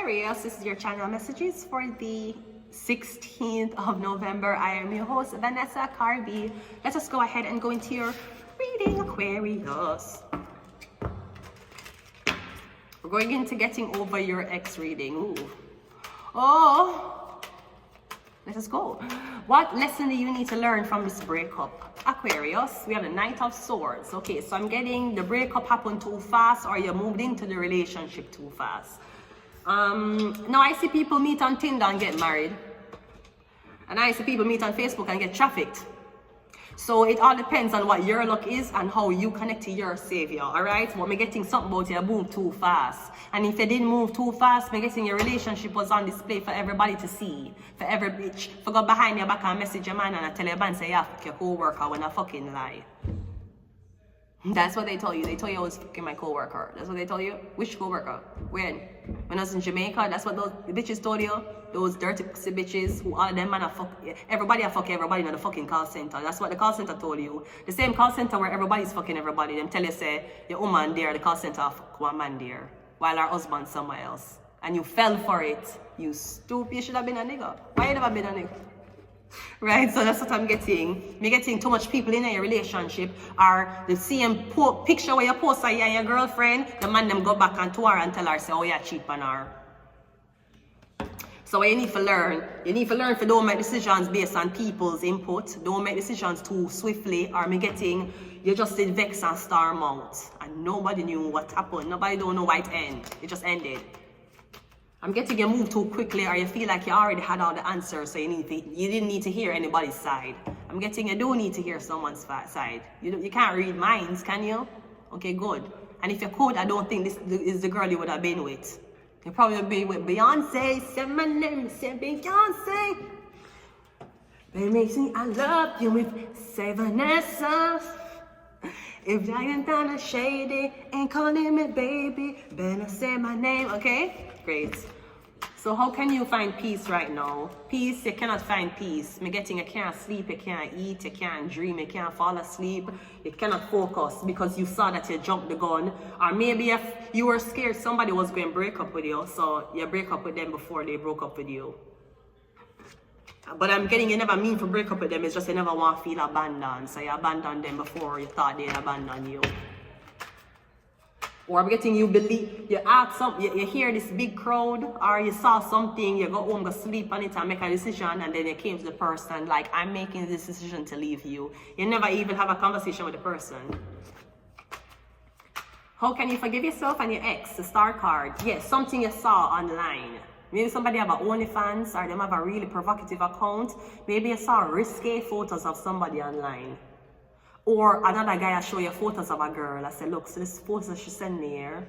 Aquarius, this is your channel messages for the 16th of November. I am your host, Vanessa Carby. Let us go ahead and go into your reading, Aquarius. We're going into getting over your ex reading. Ooh. Oh, let us go. What lesson do you need to learn from this breakup? Aquarius, we have the Knight of Swords. Okay, so I'm getting the breakup happened too fast, or you moved into the relationship too fast. Now I see people meet on Tinder and get married. And I see people meet on Facebook and get trafficked. So it all depends on what your luck is and how you connect to your savior, alright? But me getting something about you move too fast. And if you didn't move too fast, me getting your relationship was on display for everybody to see. For every bitch. For go behind your back and message your man and I tell your man say yeah, fuck your co-worker when I fucking lie. That's what they tell you. They tell you I was fucking my co-worker. That's what they tell you? Which co-worker? When? When I was in Jamaica, that's what those bitches told you? Those dirty pussy bitches who all of them man are fuck everybody are fuck everybody in the fucking call center. That's what the call center told you. The same call center where everybody's fucking everybody. Them tell you say your woman there, the call center fuck one man there. While our husband somewhere else. And you fell for it. You stupid. You should have been a nigga. Why you never been a nigga? Right, so that's what I'm getting. Me getting too much people in a relationship are the same picture where you post her and your girlfriend, the man them go back and to her and tell her say, oh yeah, cheap on her. So what you need to learn to don't make decisions based on people's input. Don't make decisions too swiftly, or me getting you just did vex and storm out. And nobody knew what happened. Nobody don't know why it ended. It just ended. I'm getting you move too quickly, or you feel like you already had all the answers, so you didn't need to hear anybody's side. I'm getting you don't need to hear someone's side. You can't read minds, can you? Okay, good. And if you could, I don't think this is the girl you would have been with. You'd probably be with Beyonce. Say my name, say Beyonce. Baby, makes me I love you with say Vanessa. If I ain't done a shady, ain't calling me baby, better say my name, okay? Great. So how can you find peace right now? Peace, you cannot find peace. Me getting you can't sleep, you can't eat, you can't dream, you can't fall asleep, you cannot focus because you saw that you jumped the gun. Or maybe if you were scared somebody was going to break up with you, so you break up with them before they broke up with you. But I'm getting you never mean to break up with them, it's just you never want to feel abandoned. So you abandoned them before you thought they'd abandon you. Or I'm getting you believe, you ask something, you hear this big crowd, or you saw something, you go home, go sleep on it and make a decision, and then you came to the person like, I'm making this decision to leave you. You never even have a conversation with the person. How can you forgive yourself and your ex? The star card. Yes, something you saw online. Maybe somebody have an OnlyFans, or them have a really provocative account. Maybe you saw risque photos of somebody online. Or another guy I show you photos of a girl. I say, look, so this photo she sent me here.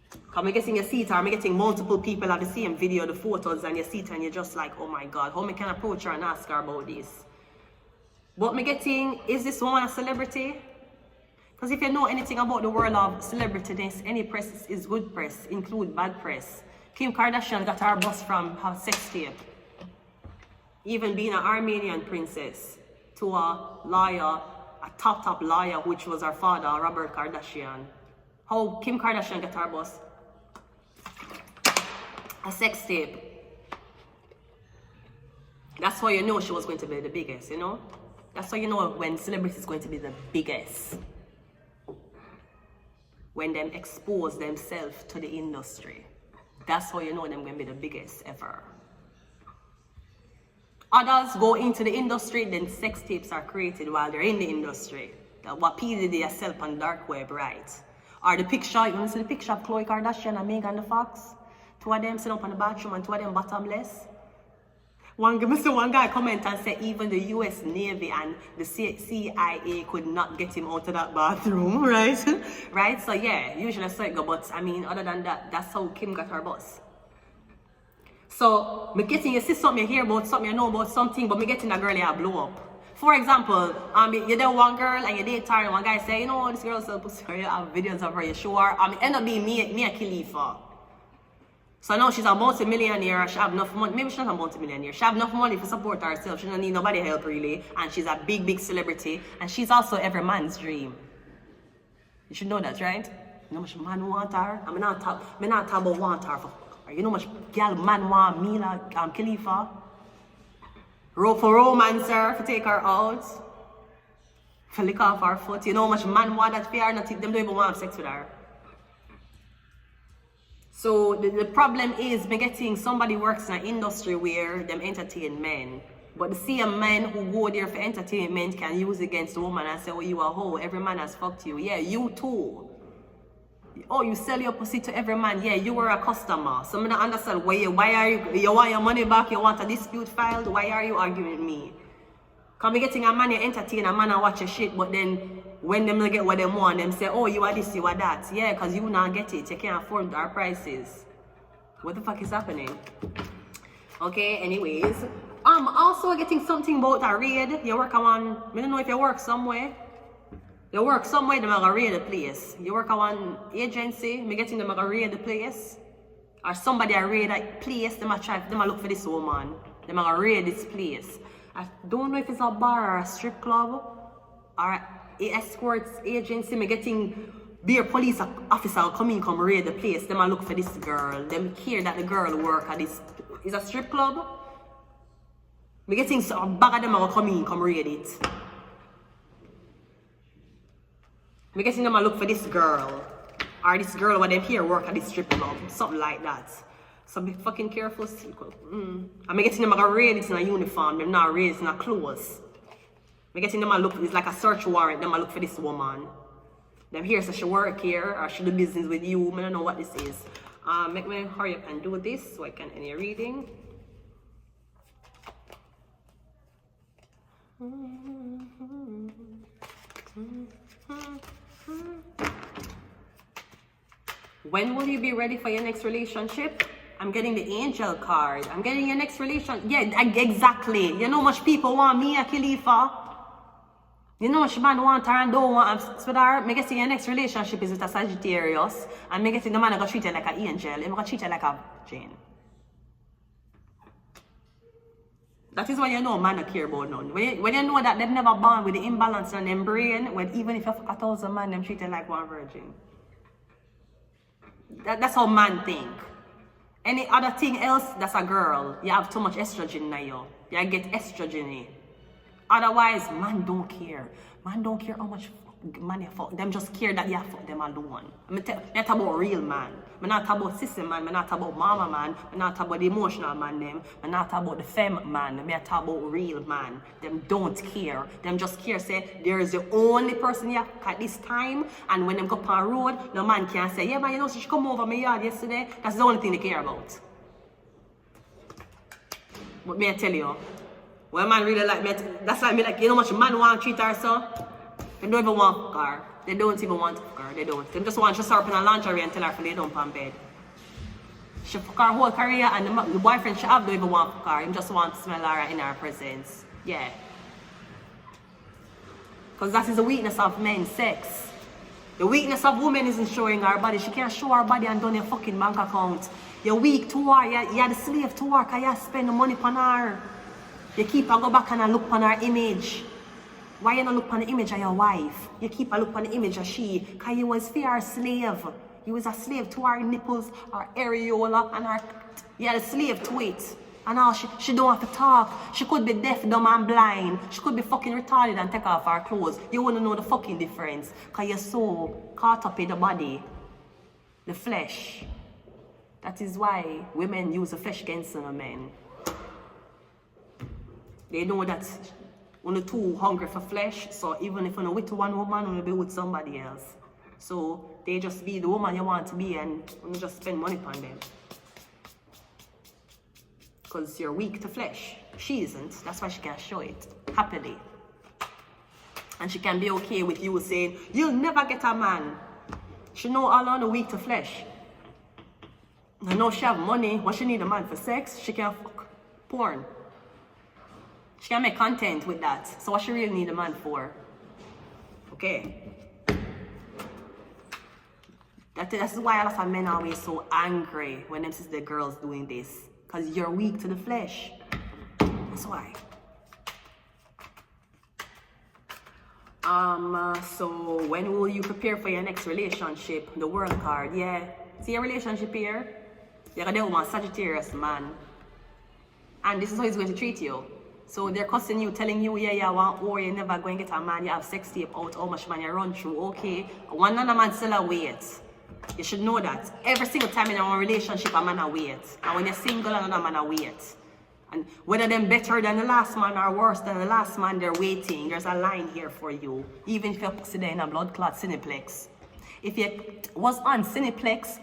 Because I'm getting you see it, or I'm getting multiple people have the same video, the photos, and you see it and you're just like, oh my God, how me can approach her and ask her about this? But me getting, is this woman a celebrity? Because if you know anything about the world of celebrityness, any press is good press, include bad press. Kim Kardashian got her bus from her sex tape. Even being an Armenian princess to a lawyer, a top lawyer, which was her father, Robert Kardashian. How Kim Kardashian got her bus? A sex tape. That's how you know she was going to be the biggest, you know? That's how you know when celebrity is going to be the biggest. When them expose themselves to the industry. That's how you know them going to be the biggest ever. Others go into the industry, then sex tapes are created while they're in the industry. What P. Diddy sell on dark web, right? Or the picture, you want to see the picture of Khloe Kardashian and Megan the Fox? Two of them sitting up in the bathroom and two of them bottomless. One guy comment and say even the US Navy and the CIA could not get him out of that bathroom, right? Right? So yeah, usually I say it go, but I mean, other than that, that's how Kim got her bus. So, me getting you see something, you hear about something, you know about something, but me getting that girl you blow up. For example, you there one girl and you date her and one guy say, you know, this girl sells pussy, you have videos of her, you show her. End up being me a Khalifa. So now she's a multi-millionaire, she have enough money, maybe she's not a multi-millionaire, she have enough money to support herself, she don't need nobody help really, and she's a big celebrity, and she's also every man's dream. You should know that, right? You know much man want her, I'm not talk about want her for You know much gal man want Mila Khalifa? For romancer, to take her out. For lick off her foot. You know how much man want that for her, not them don't even want to have sex with her. So the problem is me getting somebody works in an industry where them entertain men. But the same men who go there for entertainment can use against the woman and say, oh, you are a hoe, every man has fucked you. Yeah, you too. Oh, you sell your pussy to every man. Yeah, you were a customer. So I don't understand why are you want your money back, you want a dispute filed, why are you arguing with me? Cause me getting a man you entertain, a man and watch your shit, but then when them don't get what they want, them say, oh, you are this, you are that. Yeah, cause you not get it, you can't afford our prices. What the fuck is happening? Okay, anyways. Also getting something about a raid. You work on, I don't know if you work somewhere. You work somewhere, them are gonna raid the place. You work on one agency, me getting them gonna raid the place. Or somebody a raid a place, them a look for this woman. Them a raid this place. I don't know if it's a bar or a strip club or a escorts agency. Me getting beer police officer come raid the place. Them a look for this girl. Them care that the girl work at this. Is a strip club? Me getting a bag of them a come raid it. Me getting them a look for this girl. Or this girl when them here work at this strip club. Something like that. So be fucking careful. I'm getting them a raid it in a uniform. Them not raid it in a clothes. I'm getting them a look, it's like a search warrant. Them a look for this woman. Them here so she work here or she do business with you. I don't know what this is. Make me hurry up and do this so I can end your reading. When will you be ready for your next relationship? I'm getting the angel card. I'm getting your next relation. Yeah, exactly. You know much people want me a Khalifa. You know much man want her and don't want her. So that me getting your next relationship is with a Sagittarius. And me getting the man that treat you like an angel. I'm gonna treat you like a Jane. That is why you know man don't care about none. When you know that they've never born with the imbalance on them brain, when even if you fuck 1,000 man, them treat you like one virgin. That's how man think. Any other thing else, that's a girl. You have too much estrogen in you. You get estrogen. Otherwise, man don't care. Man don't care how much man you fuck. Them just care that you fuck them alone. I'm not about real man. I'm not about sister man. I'm not about mama man. I'm not about the emotional man them. I'm not about the femme man. I'm not about real man. Them don't care. Them just care say there is the only person you at this time. And when them go up on the road, no man can say, yeah man, you know she come over my yard yesterday. That's the only thing they care about. But me I tell you, when man really like me, that's like me like, you know how much man want to treat her so? They don't even want to fuck her. They don't even want to fuck her. They don't. They just want to start up in a lingerie and tell her to lay down on bed. She fuck her whole career and the boyfriend she have don't even want to fuck her. He just want to smell her in her presence. Yeah. Because that is the weakness of men's sex. The weakness of women isn't showing her body. She can't show her body and done your fucking bank account. You're weak to her. You're the slave to her because you spend the money on her. You keep her go back and look on her image. Why you not look on the image of your wife? You keep a look on the image of she, because you was for her slave. You was a slave to her nipples, her areola, and her, you had a slave to it. And now she don't have to talk. She could be deaf, dumb, and blind. She could be fucking retarded and take off her clothes. You wouldn't know the fucking difference, because you're so caught up in the body, the flesh. That is why women use the flesh against the men. They know that when you're too hungry for flesh, so even if you're with one woman, you'll be with somebody else. So they just be the woman you want to be and you just spend money on them. Because you're weak to flesh. She isn't. That's why she can't show it happily. And she can be okay with you saying, you'll never get a man. She know all on the weak to flesh. I know she have money. What she need a man for sex? She can fuck porn. She can make content with that. So what she really need a man for? Okay. That's why a lot of men are always so angry when them see the girls doing this. Because you're weak to the flesh. That's why. So when will you prepare for your next relationship? The world card, yeah. See your relationship here? You're gonna deal with a Sagittarius man. And this is how he's going to treat you. So they're cussing you, telling you, yeah, you want or you're never going to get a man, you have sex tape out, how much man you run through, okay. One other man still a wait. You should know that. Every single time in a relationship, a man a wait. And when you're single, another man a wait. And whether them better than the last man or worse than the last man, they're waiting. There's a line here for you. Even if you're pussy there in a blood clot cineplex. If you was on cineplex,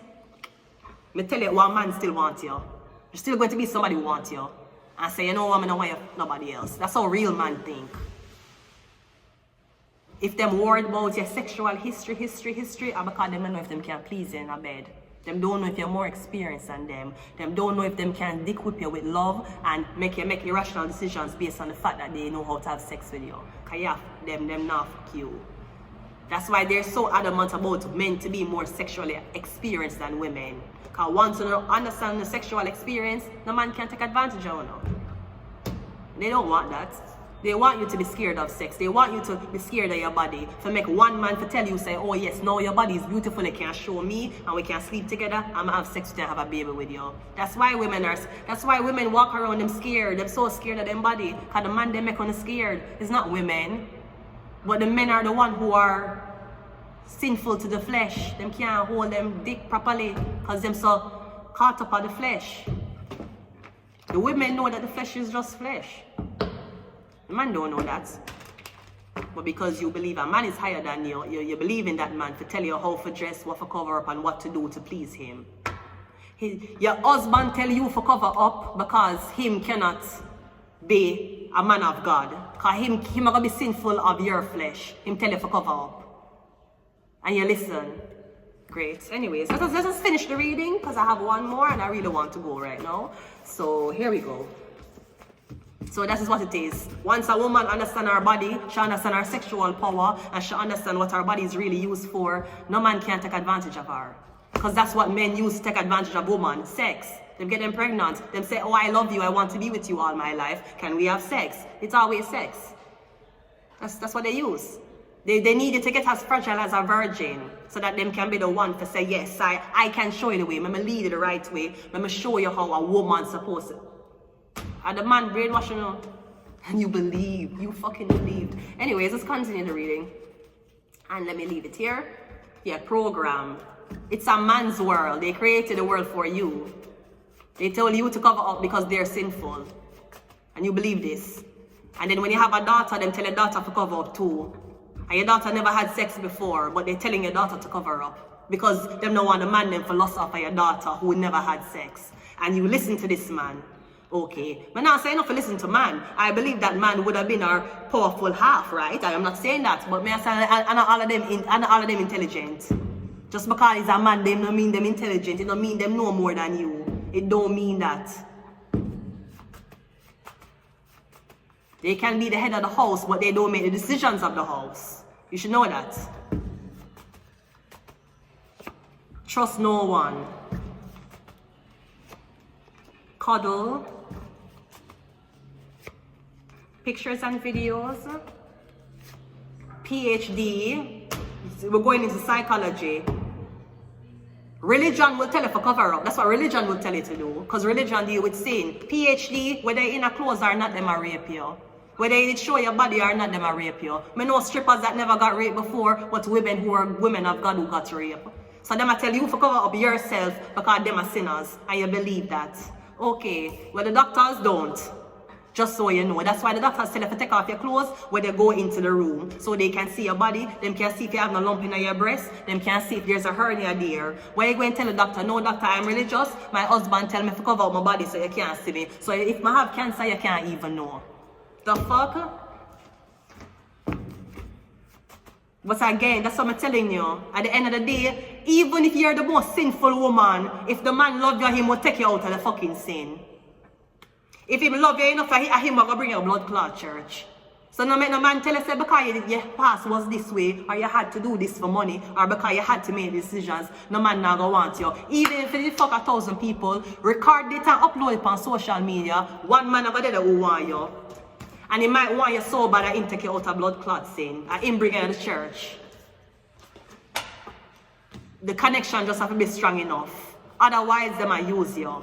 me tell you, one man still wants you. There's still going to be somebody who wants you. And say, you know what, I don't want nobody else. That's how real man think. If them worried about your sexual history, or because them don't know if them can please you in a bed. Them don't know if you're more experienced than them. Them don't know if them can dick whip you with love and make irrational decisions based on the fact that they know how to have sex with you. Because yeah, them not fuck you. That's why they're so adamant about men to be more sexually experienced than women. Because once you understand the sexual experience, no man can take advantage of you. They don't want that. They want you to be scared of sex. They want you to be scared of your body. For make one man to tell you, say, oh yes, no, your body is beautiful, it can show me, and we can sleep together, I'm gonna have sex with you and have a baby with you. That's why women walk around them scared. They're so scared of them body. Because the man they make on scared. It's not women. But the men are the one who are sinful to the flesh. Them can't hold them dick properly because them so caught up on the flesh. The women know that the flesh is just flesh. The man don't know that. But because you believe a man is higher than you, you believe in that man to tell you how to dress, what to cover up, and what to do to please him. Your husband tell you to cover up because him cannot be a man of God. Because him gonna be sinful of your flesh. Him tell you to cover up. And you listen. Great. Anyways, let us finish the reading because I have one more and I really want to go right now. So here we go. So that is what it is. Once a woman understands her body, she understands her sexual power, and she understands what her body is really used for, no man can take advantage of her. Because that's what men use to take advantage of women, sex. They get them pregnant. They say, oh, I love you, I want to be with you all my life. Can we have sex? It's always sex. That's what they use. They need you to get as fragile as a virgin so that them can be the one to say, yes, I can show you the way. I'm going to lead you the right way. I'm going to show you how a woman's supposed to. And the man brainwashing you. And you believe. You fucking believed. Anyways, let's continue the reading. And let me leave it here. Yeah, program. It's a man's world. They created the world for you. They told you to cover up because they're sinful. And you believe this. And then when you have a daughter, them tell your daughter to cover up too. And your daughter never had sex before, but they're telling your daughter to cover up. Because them don't want to man them for loss of your daughter who never had sex. And you listen to this man. Okay. But now saying not to listen to man. I believe that man would have been our powerful half, right? I am not saying that. But may I say, and all of them intelligent. Just because he's a man, they don't mean them intelligent. It don't mean them know more than you. It don't mean that. They can be the head of the house, but they don't make the decisions of the house. You should know that. Trust no one. Cuddle. Pictures and videos. PhD. We're going into psychology. Religion will tell you to cover up. That's what religion will tell you to do. Because religion deal with sin. PhD, whether you're in a clothes or not, them are rape you. Whether you show your body or not, them are rape you. I know strippers that never got raped before, but women who are women of God who got raped. So them I tell you to cover up yourself because them are sinners. And you believe that. Okay, well the doctors don't. Just so you know. That's why the doctors tell you to take off your clothes when they go into the room. So they can see your body. Them can see if you have no lump in your breast. Them can see if there's a hernia there. Why you going to tell the doctor, no doctor, I'm religious. My husband tell me to cover up my body so you can't see me. So if I have cancer, you can't even know. The fuck? But again, that's what I'm telling you. At the end of the day, even if you're the most sinful woman, if the man love you, he will take you out of the fucking sin. If he love you enough, he will bring you a blood clot church. So no make no man tell you, say, because your past was this way, or you had to do this for money, or because you had to make decisions, no man now go want you. Even if you fuck 1,000 people, record it and upload it on social media, one man over there who want you. And he might want you so bad that him take you out of blood clot sin, and him bring you to the church. The connection just have to be strong enough. Otherwise, they might use you.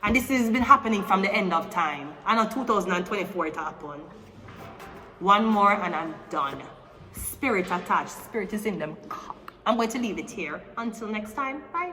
And this has been happening from the end of time. I know 2024 it happened. One more and I'm done. Spirit attached. Spirit is in them. I'm going to leave it here. Until next time. Bye.